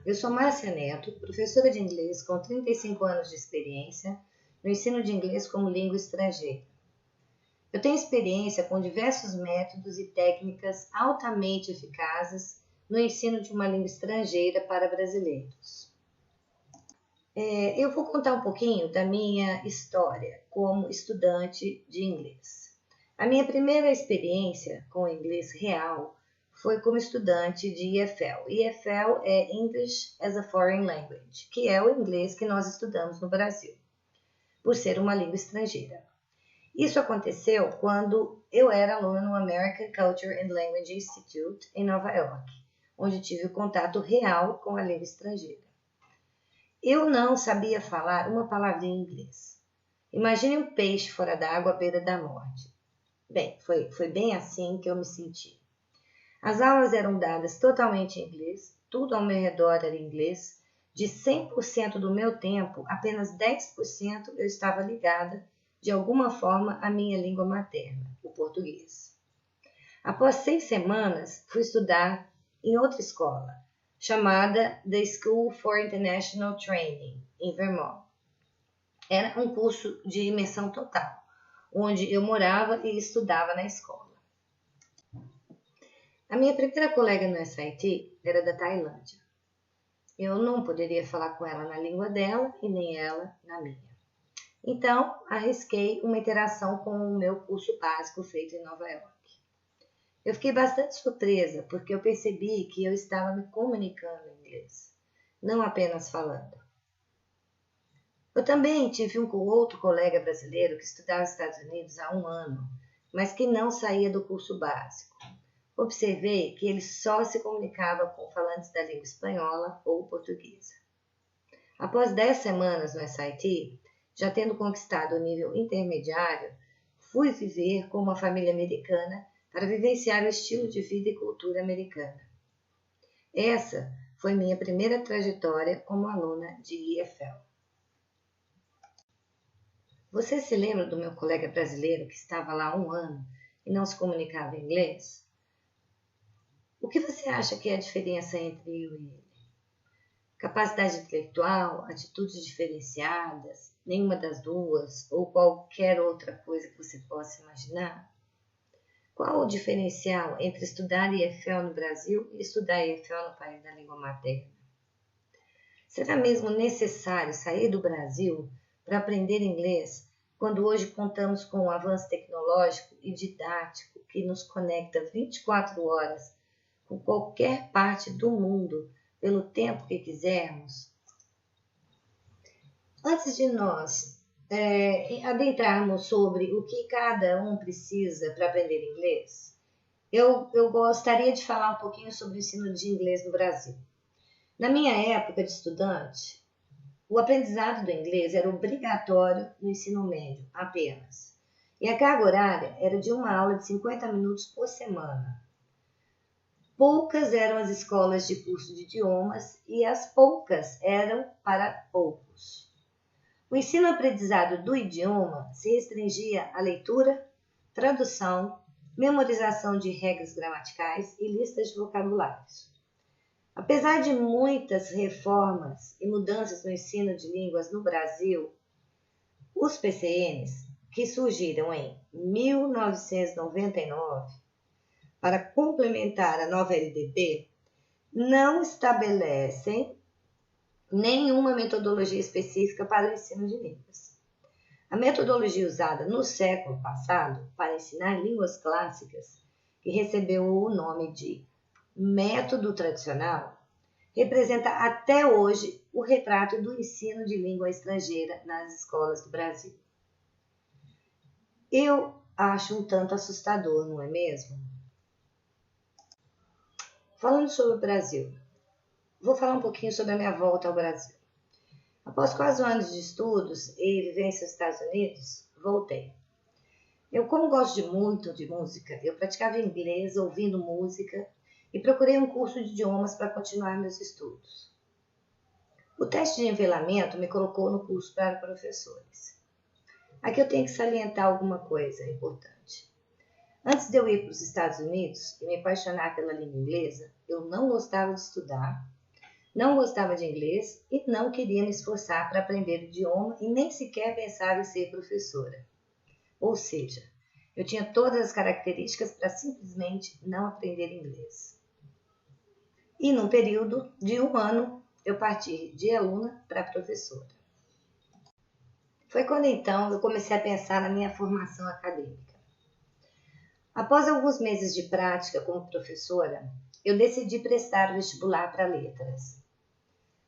eu sou Márcia Neto, professora de inglês com 35 anos de experiência no ensino de inglês como língua estrangeira. Eu tenho experiência com diversos métodos e técnicas altamente eficazes no ensino de uma língua estrangeira para brasileiros. Eu vou contar um pouquinho da minha história como estudante de inglês. A minha primeira experiência com o inglês real foi como estudante de EFL. EFL é English as a Foreign Language, que é o inglês que nós estudamos no Brasil, por ser uma língua estrangeira. Isso aconteceu quando eu era aluna no American Culture and Language Institute em Nova York, onde tive o contato real com a língua estrangeira. Eu não sabia falar uma palavrinha em inglês. Imagine um peixe fora d'água à beira da morte. Bem, foi bem assim que eu me senti. As aulas eram dadas totalmente em inglês, tudo ao meu redor era em inglês. De 100% do meu tempo, apenas 10% eu estava ligada, de alguma forma, à minha língua materna, o português. Após 6 semanas, fui estudar em outra escola, chamada The School for International Training, em Vermont. Era um curso de imersão total, onde eu morava e estudava na escola. A minha primeira colega no SIT era da Tailândia. Eu não poderia falar com ela na língua dela e nem ela na minha. Então, arrisquei uma interação com o meu curso básico feito em Nova York. Eu fiquei bastante surpresa porque eu percebi que eu estava me comunicando em inglês, não apenas falando. Eu também tive um outro colega brasileiro que estudava nos Estados Unidos há 1 ano, mas que não saía do curso básico. Observei que ele só se comunicava com falantes da língua espanhola ou portuguesa. Após 10 semanas no SIT, já tendo conquistado o nível intermediário, fui viver com uma família americana para vivenciar o estilo de vida e cultura americana. Essa foi minha primeira trajetória como aluna de EFL. Você se lembra do meu colega brasileiro que estava lá há 1 ano e não se comunicava em inglês? O que você acha que é a diferença entre eu e ele? Capacidade intelectual, atitudes diferenciadas, nenhuma das duas ou qualquer outra coisa que você possa imaginar? Qual o diferencial entre estudar EFL no Brasil e estudar EFL no país da língua materna? Será mesmo necessário sair do Brasil para aprender inglês quando hoje contamos com um avanço tecnológico e didático que nos conecta 24 horas com qualquer parte do mundo, pelo tempo que quisermos? Antes de nós adentrarmos sobre o que cada um precisa para aprender inglês, eu gostaria de falar um pouquinho sobre o ensino de inglês no Brasil. Na minha época de estudante, o aprendizado do inglês era obrigatório no ensino médio, apenas. E a carga horária era de uma aula de 50 minutos por semana. Poucas eram as escolas de curso de idiomas e as poucas eram para poucos. O ensino-aprendizado do idioma se restringia à leitura, tradução, memorização de regras gramaticais e listas de vocabulários. Apesar de muitas reformas e mudanças no ensino de línguas no Brasil, os PCNs, que surgiram em 1999, para complementar a nova LDB, não estabelecem nenhuma metodologia específica para o ensino de línguas. A metodologia usada no século passado para ensinar línguas clássicas, que recebeu o nome de método tradicional, representa até hoje o retrato do ensino de língua estrangeira nas escolas do Brasil. Eu acho um tanto assustador, não é mesmo? Falando sobre o Brasil, vou falar um pouquinho sobre a minha volta ao Brasil. Após quase 1 ano de estudos e vivência nos Estados Unidos, voltei. Eu, como gosto muito de música, eu praticava inglês ouvindo música e procurei um curso de idiomas para continuar meus estudos. O teste de nivelamento me colocou no curso para professores. Aqui eu tenho que salientar alguma coisa importante. Antes de eu ir para os Estados Unidos e me apaixonar pela língua inglesa, eu não gostava de estudar, não gostava de inglês e não queria me esforçar para aprender o idioma e nem sequer pensava em ser professora. Ou seja, eu tinha todas as características para simplesmente não aprender inglês. E num período de 1 ano, eu parti de aluna para professora. Foi quando então eu comecei a pensar na minha formação acadêmica. Após alguns meses de prática como professora, eu decidi prestar o vestibular para letras.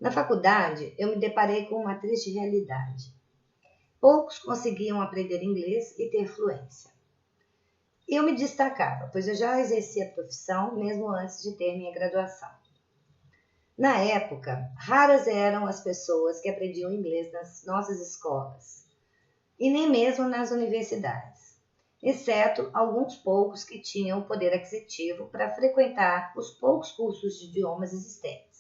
Na faculdade, eu me deparei com uma triste realidade. Poucos conseguiam aprender inglês e ter fluência. Eu me destacava, pois eu já exercia a profissão mesmo antes de ter minha graduação. Na época, raras eram as pessoas que aprendiam inglês nas nossas escolas, e nem mesmo nas universidades, exceto alguns poucos que tinham o poder aquisitivo para frequentar os poucos cursos de idiomas existentes.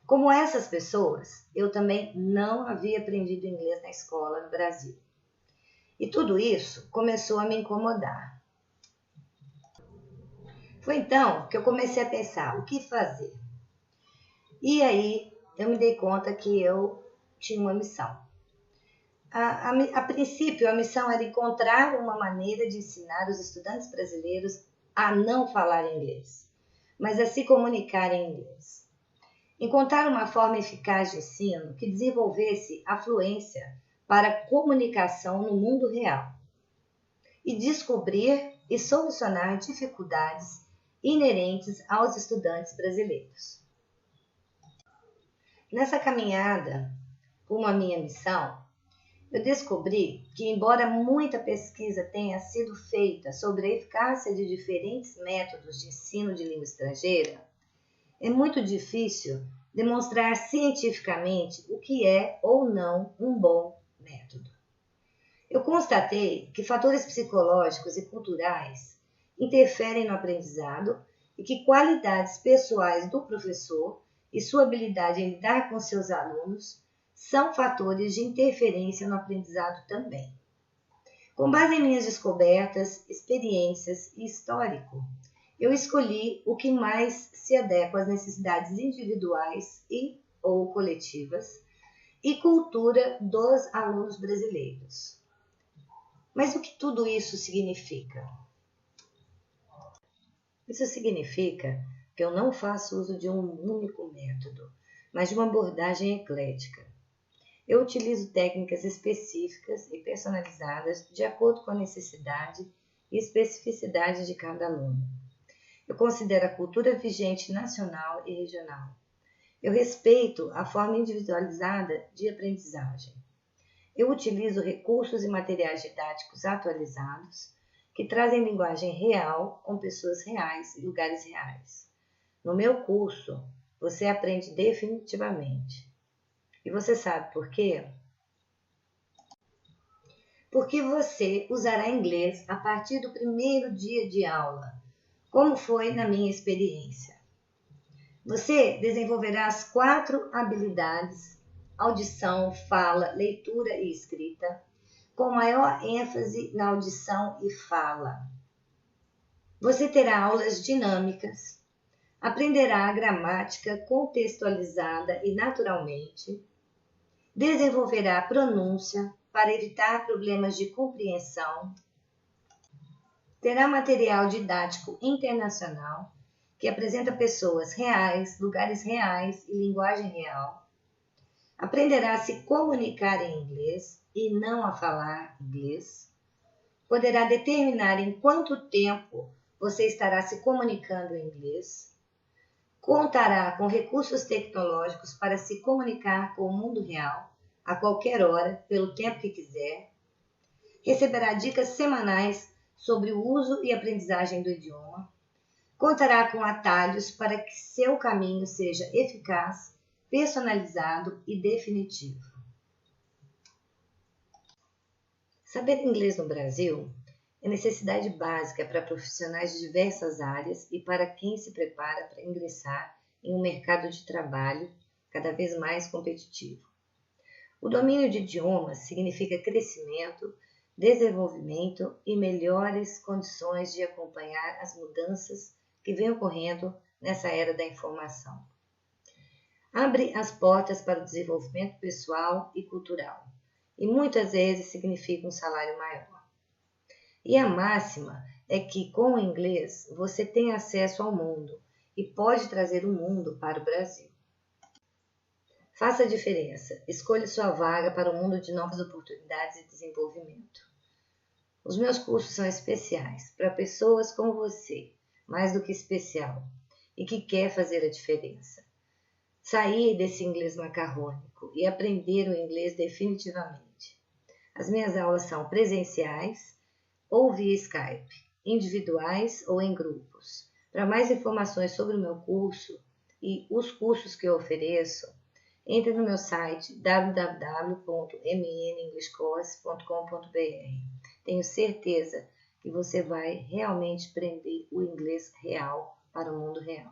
Como essas pessoas, eu também não havia aprendido inglês na escola no Brasil. E tudo isso começou a me incomodar. Foi então que eu comecei a pensar o que fazer. E aí eu me dei conta que eu tinha uma missão. A princípio, a missão era encontrar uma maneira de ensinar os estudantes brasileiros a não falar inglês, mas a se comunicar em inglês. Encontrar uma forma eficaz de ensino que desenvolvesse a fluência para a comunicação no mundo real. E descobrir e solucionar dificuldades inerentes aos estudantes brasileiros. Nessa caminhada rumo à minha missão, eu descobri que, embora muita pesquisa tenha sido feita sobre a eficácia de diferentes métodos de ensino de língua estrangeira, é muito difícil demonstrar cientificamente o que é ou não um bom método. Eu constatei que fatores psicológicos e culturais interferem no aprendizado e que qualidades pessoais do professor e sua habilidade em lidar com seus alunos são fatores de interferência no aprendizado também. Com base em minhas descobertas, experiências e histórico, eu escolhi o que mais se adequa às necessidades individuais ou coletivas e cultura dos alunos brasileiros. Mas o que tudo isso significa? Isso significa que eu não faço uso de um único método, mas de uma abordagem eclética. Eu utilizo técnicas específicas e personalizadas de acordo com a necessidade e especificidade de cada aluno. Eu considero a cultura vigente nacional e regional. Eu respeito a forma individualizada de aprendizagem. Eu utilizo recursos e materiais didáticos atualizados que trazem linguagem real com pessoas reais e lugares reais. No meu curso, você aprende definitivamente. E você sabe por quê? Porque você usará inglês a partir do primeiro dia de aula, como foi na minha experiência. Você desenvolverá as 4 habilidades: audição, fala, leitura e escrita, com maior ênfase na audição e fala. Você terá aulas dinâmicas, aprenderá a gramática contextualizada e naturalmente, desenvolverá a pronúncia para evitar problemas de compreensão, terá material didático internacional que apresenta pessoas reais, lugares reais e linguagem real, aprenderá a se comunicar em inglês e não a falar inglês, poderá determinar em quanto tempo você estará se comunicando em inglês, contará com recursos tecnológicos para se comunicar com o mundo real a qualquer hora, pelo tempo que quiser, receberá dicas semanais sobre o uso e aprendizagem do idioma, contará com atalhos para que seu caminho seja eficaz, personalizado e definitivo. Saber inglês no Brasil é necessidade básica para profissionais de diversas áreas e para quem se prepara para ingressar em um mercado de trabalho cada vez mais competitivo. O domínio de idiomas significa crescimento, desenvolvimento e melhores condições de acompanhar as mudanças que vêm ocorrendo nessa era da informação. Abre as portas para o desenvolvimento pessoal e cultural, e muitas vezes significa um salário maior. E a máxima é que com o inglês você tem acesso ao mundo e pode trazer o mundo para o Brasil. Faça a diferença. Escolha sua vaga para um mundo de novas oportunidades e desenvolvimento. Os meus cursos são especiais para pessoas como você, mais do que especial, e que quer fazer a diferença. Sair desse inglês macarrônico e aprender o inglês definitivamente. As minhas aulas são presenciais ou via Skype, individuais ou em grupos. Para mais informações sobre o meu curso e os cursos que eu ofereço, entre no meu site www.mnenglishcourse.com.br. Tenho certeza que você vai realmente aprender o inglês real para o mundo real.